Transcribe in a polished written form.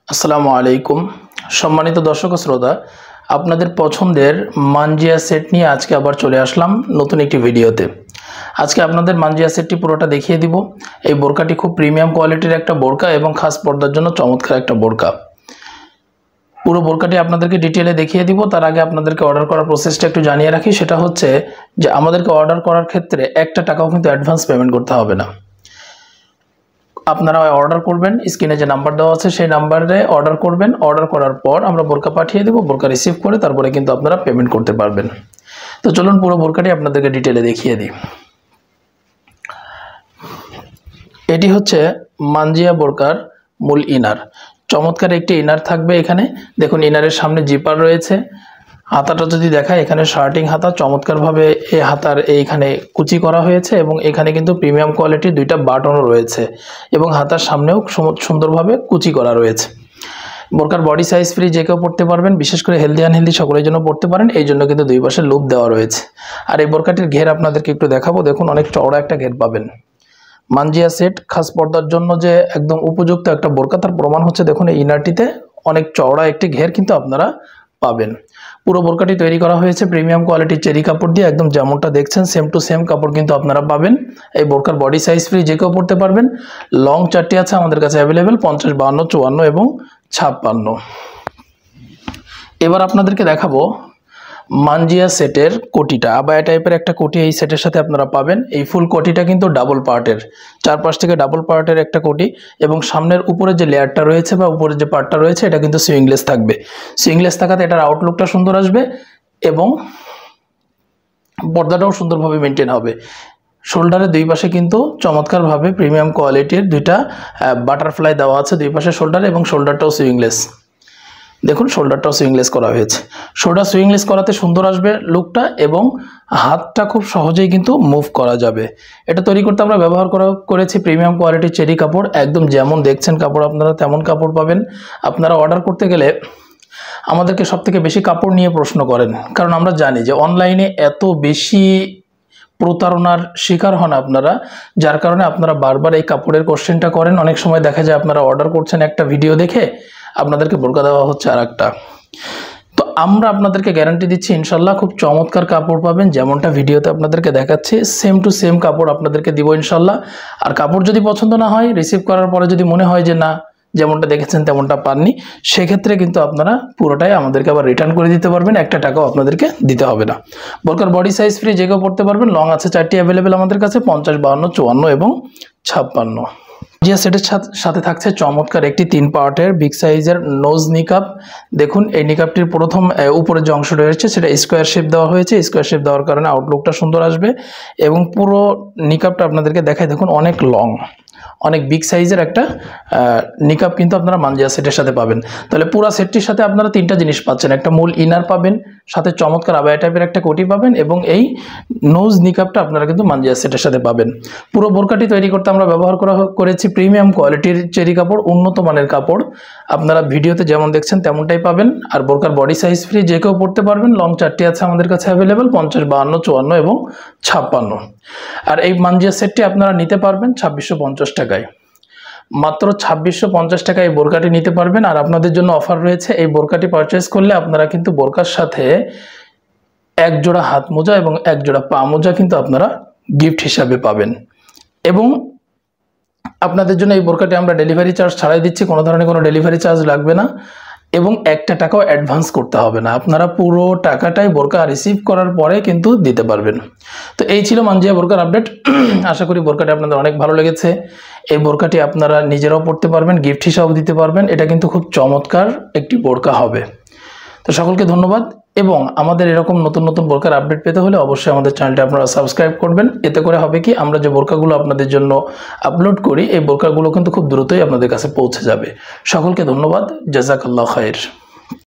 আসসালামু আলাইকুম সম্মানিত দর্শক ও শ্রোতা, আপনাদের পছন্দের মানজিয়া সেট নিয়ে আজকে আবার চলে আসলাম নতুন একটি ভিডিওতে। আজকে আপনাদের মানজিয়া সেটটি পুরোটা দেখিয়ে দিব। এই বোরকাটি খুব প্রিমিয়াম কোয়ালিটির একটা বোরকা এবং খাস পর্দার জন্য চমৎকার একটা বোরকা। পুরো বোরকাটি আপনাদেরকে ডিটেইলে দেখিয়ে দিব। তার আগে আপনাদেরকে অর্ডার করার প্রসেসটা একটু জানিয়ে রাখি। সেটা হচ্ছে যে আমাদেরকে অর্ডার করার ক্ষেত্রে একটা টাকাও কিন্তু অ্যাডভান্স পেমেন্ট করতে হবে না। আপনারা অর্ডার করবেন, স্ক্রিনে যে নাম্বার দেওয়া আছে সেই নাম্বারে অর্ডার করবেন। অর্ডার করার পর আমরা বোরকা পাঠিয়ে দেব, বোরকা রিসিভ করে তারপরে কিন্তু আপনারা পেমেন্ট করতে পারবেন। তো চলুন পুরো বোরকাটি আপনাদেরকে ডিটেইলে দেখিয়ে দিই। এটি হচ্ছে মানজিয়া বোরকার মূল ইনার। চমৎকার একটি ইনার থাকবে এখানে। দেখুন ইনারের সামনে জিপার রয়েছে। হাতাটা যদি দেখায়, এখানে শার্টিং হাতা, চমৎকারভাবে এই হাতার এইখানে কুচি করা হয়েছে এবং এখানে কিন্তু প্রিমিয়াম কোয়ালিটির দুইটা বাটনও রয়েছে এবং হাতার সামনেও সুন্দরভাবে কুচি করা রয়েছে। বোরকার বডি সাইজ ফ্রি, যে কেউ পড়তে পারবেন, বিশেষ করে হেলদি আনহেলদি সকলের জন্য পড়তে পারেন। এই জন্য কিন্তু দুই পাশে লুপ দেওয়া রয়েছে। আর এই বোরকাটির ঘের আপনাদেরকে একটু দেখাবো। দেখুন অনেক চওড়া একটা ঘের পাবেন। মানজিয়া সেট খাস পর্দার জন্য যে একদম উপযুক্ত একটা বোরকা, তার প্রমাণ হচ্ছে দেখুন এই ইনারটিতে অনেক চওড়া একটি ঘের কিন্তু আপনারা পাবেন। পুরো বোরকাটি তৈরি করা হয়েছে প্রিমিয়াম কোয়ালিটির চেরি কাপড় দিয়ে, একদম যেমনটা দেখছেন সেম টু সেম কাপড় কিন্তু আপনারা পাবেন। এই বোরকার বডি সাইজ ফ্রি, যে কেউ পড়তে পারবেন। লং চারটি আছে আমাদের কাছে অ্যাভেলেবেল, 50, 52, 54 এবং 56। এবার আপনাদেরকে দেখাবো মানজিয়া সেটের কোটিটা। আবায়া টাইপের একটা কোটি এই সেটের সাথে আপনারা পাবেন। এই ফুল কোটিটা কিন্তু ডাবল পার্টের, চারপাশ থেকে ডাবল পার্টের একটা কোটি এবং সামনের উপরে যে লেয়ারটা রয়েছে বা উপরের যে পার্টটা রয়েছে এটা কিন্তু সুইংলেস থাকবে। সুইংলেস থাকাতে এটার আউটলুকটা সুন্দর আসবে এবং পর্দাটাও সুন্দরভাবে মেনটেন হবে। শোল্ডারের দুই পাশে কিন্তু চমৎকারভাবে প্রিমিয়াম কোয়ালিটির দুইটা বাটারফ্লাই দেওয়া আছে দুই পাশে শোল্ডারে, এবং শোল্ডারটাও সুইংলেস। দেখুন শোল্ডারটাও সুইংলেস করা হয়েছে। শোল্ডার সুইংলেস করাতে সুন্দর আসবে লুকটা এবং হাতটা খুব সহজেই কিন্তু মুভ করা যাবে। এটা তৈরি করতে আমরা ব্যবহার করেছি প্রিমিয়াম কোয়ালিটির চেরি কাপড়। একদম যেমন দেখছেন কাপড় আপনারা তেমন কাপড় পাবেন। আপনারা অর্ডার করতে গেলে আমাদেরকে সবথেকে বেশি কাপড় নিয়ে প্রশ্ন করেন, কারণ আমরা জানি যে অনলাইনে এত বেশি প্রতারণার শিকার হন আপনারা, যার কারণে আপনারা বারবার এই কাপড়ের কোশ্চেনটা করেন। অনেক সময় দেখা যায় আপনারা অর্ডার করছেন একটা ভিডিও দেখে, আপনাদেরকে বোরকা দেওয়া হচ্ছে আর একটা। তো আমরা আপনাদেরকে গ্যারান্টি দিচ্ছি ইনশাল্লাহ খুব চমৎকার কাপড় পাবেন, যেমনটা ভিডিওতে আপনাদেরকে দেখাচ্ছি সেম টু সেম কাপড় আপনাদেরকে দিব ইনশাল্লাহ। আর কাপড় যদি পছন্দ না হয়, রিসিভ করার পরে যদি মনে হয় যে না যেমনটা দেখেছেন তেমনটা পাননি, সেক্ষেত্রে কিন্তু আপনারা পুরোটাই আমাদেরকে আবার রিটার্ন করে দিতে পারবেন। একটা টাকাও আপনাদেরকে দিতে হবে না। বোরকার বডি সাইজ ফ্রি, যে কেউ পড়তে পারবেন। লং আছে চারটি অ্যাভেলেবেল আমাদের কাছে, 50, 52, 54 এবং 56। জিয়া সেটের সাথে থাকছে চমৎকার একটি 3 পার্টের বিগ সাইজের নোজ নিকাপ। দেখুন এই নিকাপটির প্রথম উপরের যে অংশ রয়েছে সেটা স্কোয়ার শেপ দেওয়া হয়েছে। স্কোয়ার শেপ দেওয়ার কারণে আউটলুকটা সুন্দর আসবে এবং পুরো নিকাপটা আপনাদেরকে দেখায়। দেখুন অনেক লং, অনেক বিগ সাইজের একটা নিকাপ কিন্তু আপনারা মানজিয়া সেটের সাথে পাবেন। তাহলে পুরো সেটটির সাথে আপনারা 3টা জিনিস পাচ্ছেন। একটা মূল ইনার পাবেন, সাথে চমৎকার আবায়া টাইপের একটা কোটি পাবেন এবং এই নোজ নিকাপটা আপনারা কিন্তু মানজিয়া সেটের সাথে পাবেন। পুরো বোরকাটি তৈরি করতে আমরা ব্যবহার করেছি প্রিমিয়াম কোয়ালিটির চেরি কাপড়, উন্নত মানের কাপড়। আপনারা ভিডিওতে যেমন দেখছেন তেমনটাই পাবেন। আর বোরকার বডি সাইজ ফ্রি, যে কেউ পড়তে পারবেন। লং চারটি আছে আমাদের কাছে অ্যাভেলেবেল, 50, 52, 54 এবং 56। আর এই মানজিয়া সেটটি আপনারা নিতে পারবেন 2650 টাকায়। মাত্র 2650 টাকায় এই বোরকাটি নিতে পারবেন। আর আপনাদের জন্য অফার রয়েছে, এই বোরকাটি পারচেস করলে আপনারা কিন্তু বোরকার সাথে এক জোড়া হাত মোজা এবং এক জোড়া পা মোজা কিন্তু আপনারা গিফট হিসাবে পাবেন। এবং আপনাদের জন্য এই বোরকাটি আমরা ডেলিভারি চার্জ ছাড়াই দিচ্ছি, কোনো ধরনের কোনো ডেলিভারি চার্জ লাগবে না এবং একটা টাকাও অ্যাডভান্স করতে হবে না। আপনারা পুরো টাকাটাই বোরকা রিসিভ করার পরে কিন্তু দিতে পারবেন। তো এই ছিল মানজিয়া বোরকার আপডেট। আশা করি বোরকাটি আপনাদের অনেক ভালো লেগেছে। এই বোরকাটি আপনারা নিজেরাও পড়তে পারবেন, গিফট হিসাবেও দিতে পারবেন। এটা কিন্তু খুব চমৎকার একটি বোরকা হবে। তো সকলকে ধন্যবাদ। এবং আমাদের এরকম নতুন নতুন বোরকার আপডেট পেতে হলে অবশ্যই আমাদের চ্যানেলটি আপনারা সাবস্ক্রাইব করবেন। এতে করে হবে কি, আমরা যে বোরকাগুলো আপনাদের জন্য আপলোড করি এই বোরকাগুলো কিন্তু খুব দ্রুতই আপনাদের কাছে পৌঁছে যাবে। সকলকে ধন্যবাদ। জাযাকাল্লাহু খাইর।